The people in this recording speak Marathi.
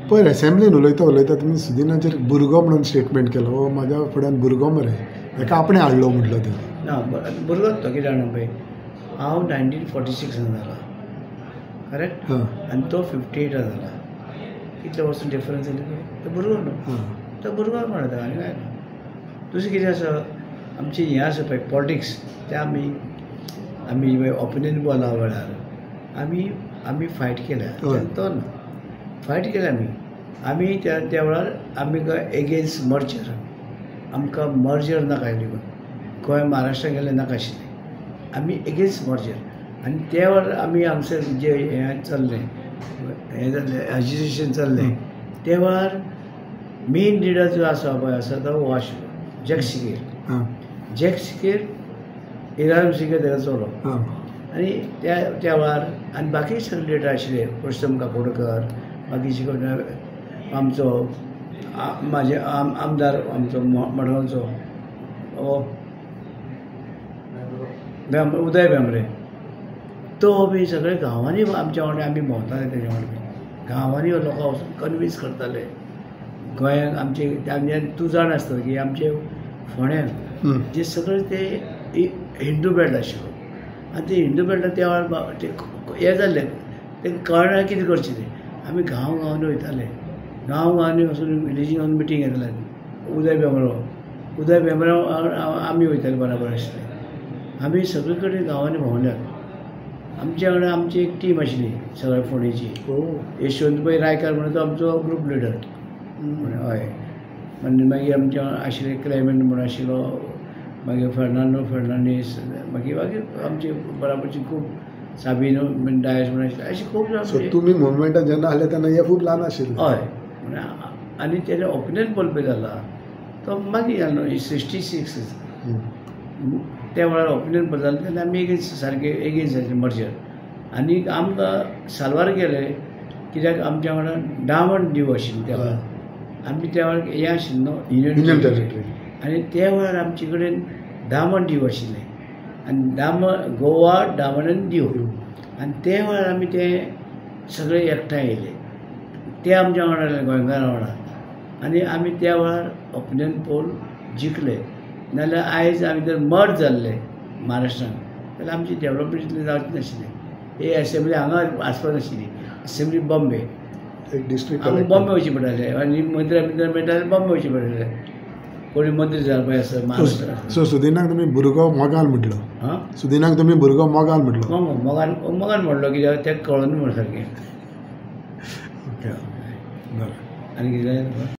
पळय असेंब्लीन उलयता तुमी सुदिनाचेर भुरगो म्हणून स्टेटमेंट केलो हो म्हाज्या फुड्यान भुरगो मरे हेका आपणें हाडलो म्हटलो ते ना भुरगोच तो कितें जाणा पळय हांव 1946 जाला करेक्ट आनी तो 58 जाला कितले वर्सां डिफरन्स जाली तो भुरगो न्हू तो भुरगो म्हणटा आनी काय ना दुसरें कितें आसा आमची हें आसा पळय पॉलिटिक्स ते आमी ओपिनियन बोला वेळार आमी फायट केल्या तो ना फायट केल्या आमी त्या वेळार आमी एगेन्स्ट मर्जर आमकां मर्जर नाका आशिल्ली गोंय महाराष्ट्रा गेलें नाका आशिल्लें आमी एगेन्स्ट मर्जर आनी त्या वेळार आमी हांगसर जे हें चल्लें हें जाल्लें एजिटेशन चल्लें त्या वेळार मेन लिडर जो आसा पळय आसा तो हो आशिल्लो जॅक सिकेर इराम सिकेर तेका चलो आनी त्या वेळार आनी बाकी सगळे लिडर आशिल्ले पुरुषोत्तम काकोडकर बाकीचे कोण आमचो म्हाजे आमदार आमचो मडगांवचो उदय भेंब्रे तो बी सगळे गांवांनी आमच्या वांगडा आमी भोंवताले तेजे वांगडा गांवांनी लोकांक वचून कन्विन्स करताले गोंयांत आमचे तूं जाण आसता की आमचे फोंड्यान जे सगळे ते हिंदू बेल्ट आशिल्लो आनी ते हिंदू बेल्टान त्या वेळार ते हें जाल्लें तें कळना कितें करचें तें आमी गांवांनी वयताले गांवांनी वचून विलेजीन वचून मिटींग घेताले उदय भेंब्रो आमी वयताले बराबर आशिल्ले आमी सगळे कडेन गांवांनी भोंवल्यात आमच्या वांगडा आमची एक टीम आशिल्ली सगळ्या फोंडेची यशवंतभाई रायकार म्हणून तो आमचो ग्रूप लिडर हय आनी मागीर आमच्या आशिल्ले क्लेमेंट म्हणून आशिल्लो मागीर फर्नांडो फर्नांडीस मागीर आमची बराबरची खूब साबिनो डायस म्हणून आशिल्ले अशी खूब जाण तुमी मुवमेंटान जेन्ना आहले तेन्ना हे खूब ल्हान आशिल्ले हय आनी तेजे ओपिनियन पोल पळय जाला तो मागीर जालो 66 त्या वेळार ओपिनियन पोल जालो तेन्ना आमी सारके एगेन्स्ट जाले मर्जर आनी आमकां सालवार गेले कित्याक आमच्या वांगडा डामंड डीव आशिल्ली त्या वेळार आमी त्या वेळार हें आशिल्लें न्हू युनियन टेरिटरी आनी त्या वेळार आमचे कडेन डामंड डीव आशिल्लें आनी गोवा डामंड आनी दीव आनी त्या वेळार आमी ते सगळे एकठांय येयले ते आमच्या वांगडा गोंयकारां वांगडा आनी आमी त्या वेळार ओपिनियन पोल जिखले नाजाल्यार आयज आमी जर मर्ज जाल्ले महाराष्ट्रान जाल्यार आमची डेवलपमेंट इतलें जावचें नाशिल्लें हे असेंब्ली हांगा आसपाक नाशिल्ली असेंब्ली बॉम्बे एक डिस्ट्रिक्ट हांगा बॉम्बे वयचें पडटालें आनी मंत्र्या मेळटा जाल्यार बॉम्बे वयचें पडटालें कोणी मंत्री जावपा पळय आसा महाराष्ट्रान सो सुदिनाक तुमी भुरगो मोगाल म्हटलो सुदिनाक तुमी भुरगो मोगाल म्हटलो मोगान म्हणलो कित्याक तेका कळोन म्हण सारकें ओके बरें आनी कितें जाय